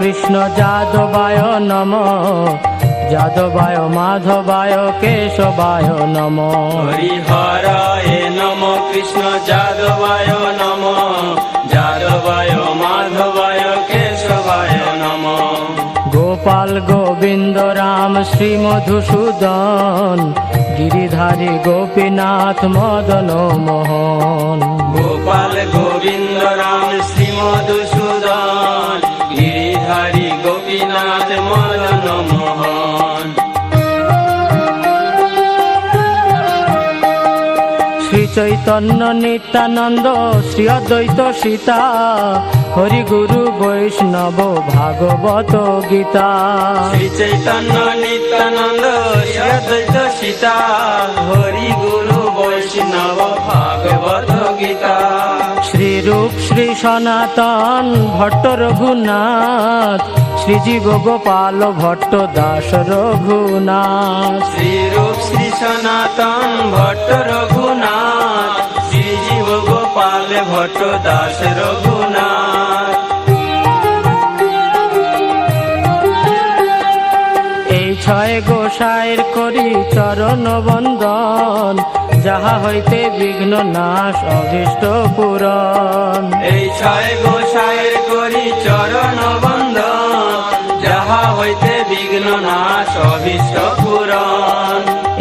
কৃষ্ণ যাদবায় নমঃ, যাদবায় মাধবায় কেশবায় নমঃ। হরিহরায় নমঃ কৃষ্ণ যাদবায় নমঃ, যাদবায় মাধবায় কেশবায় নমঃ। গোপাল গোবিন্দ রাম শ্রী মধুসূদন, গিরিধারী গোপীনাথ মদন মোহন। গোপাল গোবিন্দ রাম শ্রী মধুসূদন, গিরিধারী গোপীনাথ মদন মোহন। শ্রী চৈতন্য নিত্যানন্দ শ্রী অদ্বৈত সীতা, হরি গুরু বৈষ্ণব ভাগবত গীতা। শ্রী চৈতন্য নিত্যানন্দ শ্রী অদ্বৈত সীতা, হরি গুরু বৈষ্ণব ভাগবত গীতা। শ্রী রূপ শ্রী সনাতন ভট্ট রঘুনাথ, শ্রীজীব গোপাল ভট্ট দাস রঘুনাথ। শ্রী রূপ শ্রী সনাতন ভট্ট রঘুনাথ, শ্রীজীব গোপাল ভট্ট দাস রঘুনাথ। এই ছয় গোসাইয়ের করি চরণ বন্দন, যাহা হইতে বিঘ্ন নাশ অভীষ্ট পূরণ। এই ছয় গোসাইয়ের করি চরণ বন্দন, যাহা হইতে বিঘ্ন নাশ অভীষ্ট পূরণ।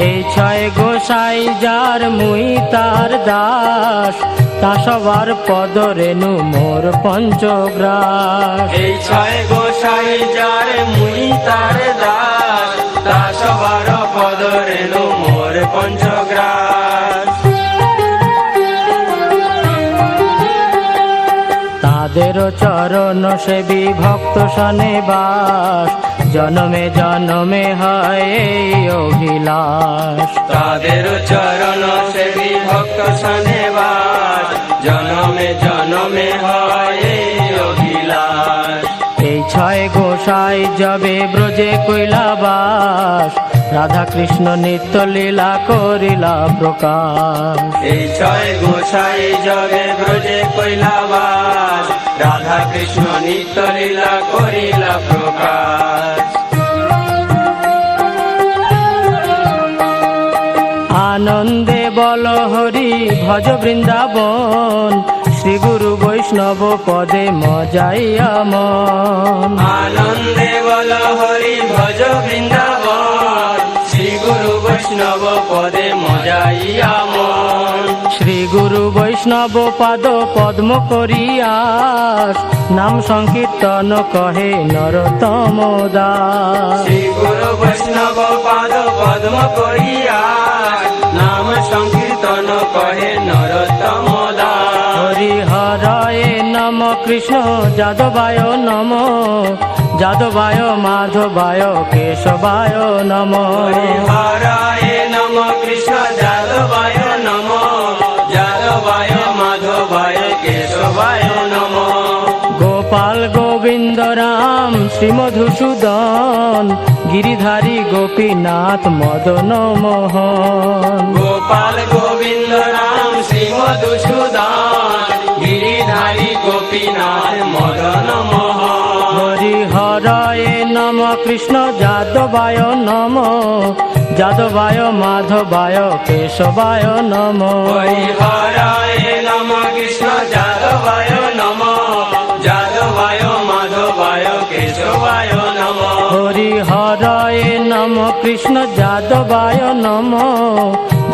এই ছয় গোসাই যার মুই তার দাস, তা সবার পদ রেণু মোর পঞ্চগ্রাস। এই ছয় গোসাই যার মুই তার দাস, তা সবার পদ রেণু মোর পঞ্চগ্রাস। তাদের চরণ সেবী ভক্ত সনে বাস, জনমে জনমে হয় এই অভিলাষ। তাদের চরণ সেবী ভক্ত সনে বাস, জনমে জনমে হয় এই অভিলাষ। এই ছয় গোসাই যাবে ব্রজে কৈলাবাস, রাধা কৃষ্ণ নিত্য লীলা করিলা প্রকাশ। এই ছয় গোসাই যাবে ব্রজে কৈলাবাস, রাধা কৃষ্ণ নিত্য লীলা করিলা প্রকাশ। আনন্দে বল হরি ভজ বৃন্দাবন, শ্রী গুরু বৈষ্ণব পদে মজাইয়া মন। আনন্দে বল হরি ভজ বৃন্দাবন, শ্রী গুরু বৈষ্ণব পদে মজাইয়া মন। শ্রী গুরু বৈষ্ণব পাদ পদ্ম করিয়াস, নাম সংকীর্তন কহে নরোত্তম দাস। শ্রী গুরু বৈষ্ণব পাদ পদ্ম করিয়াস, নাম সংকীর্তন কহে নরোত্তম দাস। হরিহরায় নমঃ কৃষ্ণ যাদবায় নমঃ, যাদবায় মাধবায় কেশবায় নমঃ। হরিহরায় নমঃ কৃষ্ণ যাদবায় নমঃ, যাদবায় মাধবায় কেশবায় নমঃ। গোপাল গোবিন্দ রাম শ্রী মধুসূদন, গিরিধারী গোপীনাথ মদন মোহন। গোপাল গোবিন্দ রাম শ্রী মধুসূদন, গিরিধারী গোপীনাথ মদন মোহন। হরিহরায় নমঃ কৃষ্ণ যাদবায় নমঃ, যাদবায় মাধবায় কেশবায় নমঃ। হরিহরায় নমঃ কৃষ্ণ যাদবায় নমঃ, যাদবায় মাধবায় কেশবায় নমঃ। হরিহরায় নমঃ কৃষ্ণ যাদবায় নমঃ,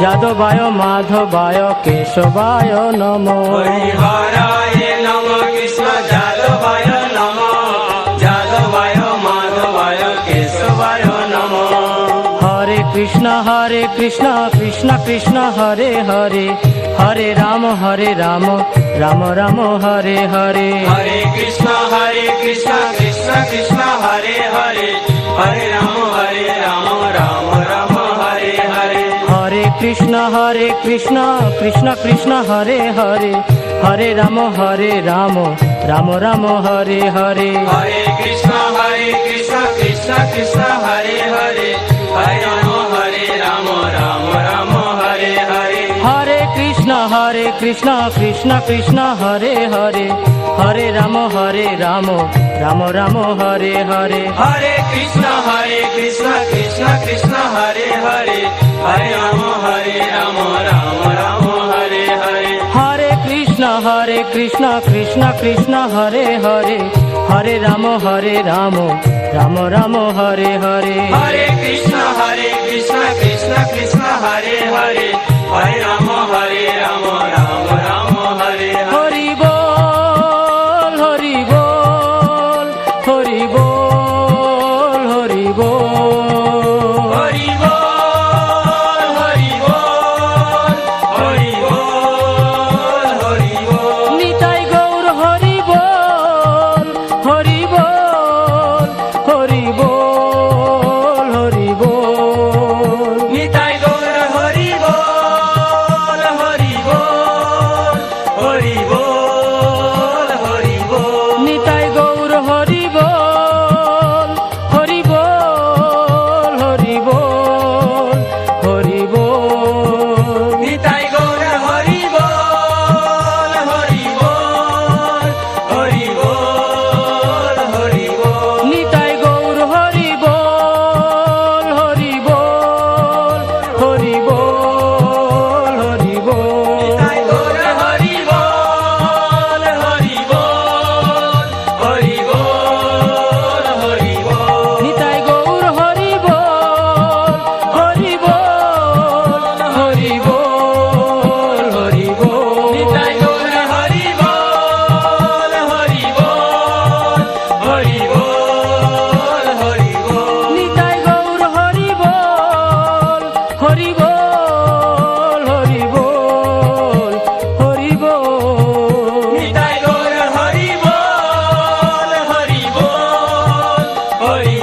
যাদবায় মাধবায় কেশবায় নমঃ। হরিহরায় নমঃ কৃষ্ণ যাদবায় নমঃ, যাদবায় মাধবায় কেশবায় নমঃ। হরে কৃষ্ণ কৃষ্ণ কৃষ্ণ হরে হরে, হরে রাম রাম রাম হরে হরে। হরে কৃষ্ণ কৃষ্ণ কৃষ্ণ হরে হরে, হরে রাম রাম রাম হরে হরে। হরে কৃষ্ণ কৃষ্ণ কৃষ্ণ হরে হরে, হরে রাম রাম রাম হরে হরে। হরে কৃষ্ণ কৃষ্ণ কৃষ্ণ হরে হরে, হরে রাম রাম রাম হরে হরে। হরে কৃষ্ণ কৃষ্ণ কৃষ্ণ হরে হরে হরে রাম রাম রাম হরে হরে হরে কৃষ্ণ কৃষ্ণ কৃষ্ণ হরে হরে হরে রাম রাম রাম হরে হরে হরে কৃষ্ণ কৃষ্ণ কৃষ্ণ হরে হরে হরে রাম রাম রাম হরে হরে হরে কৃষ্ণ কৃষ্ণ কৃষ্ণ হরে হরে হরে রাম রাম রাম হরে হরে হরি বল হরি বল হরি বল হরি বল হরি বল হরি বল হরি বল হরি বল নিতাই গৌর হরি বল হরি বল হরি বল হরি বল নিতাই গৌর হরি বল হরি বল হরি বল হরি বল নিতাই গৌর হরি বল হরি বল হরি বল হরি বল নিতাই গৌর হরি বল হরি বল হরি বল হরি বল নিতাই গৌর হরি বল হরি বল হরি বল হরি বল নিতাই গৌর হরি বল হরি বল হরি বল হরি বল নিতাই গৌর হরি বল হরি বল হরি বল হরি বল নিতাই গৌর হরি বল হরি বল হরি বল হরি বল নিতাই গৌর হরি বল হরি বল হরি বল হরি বল নিতাই গৌর হরি বল হরি বল হরি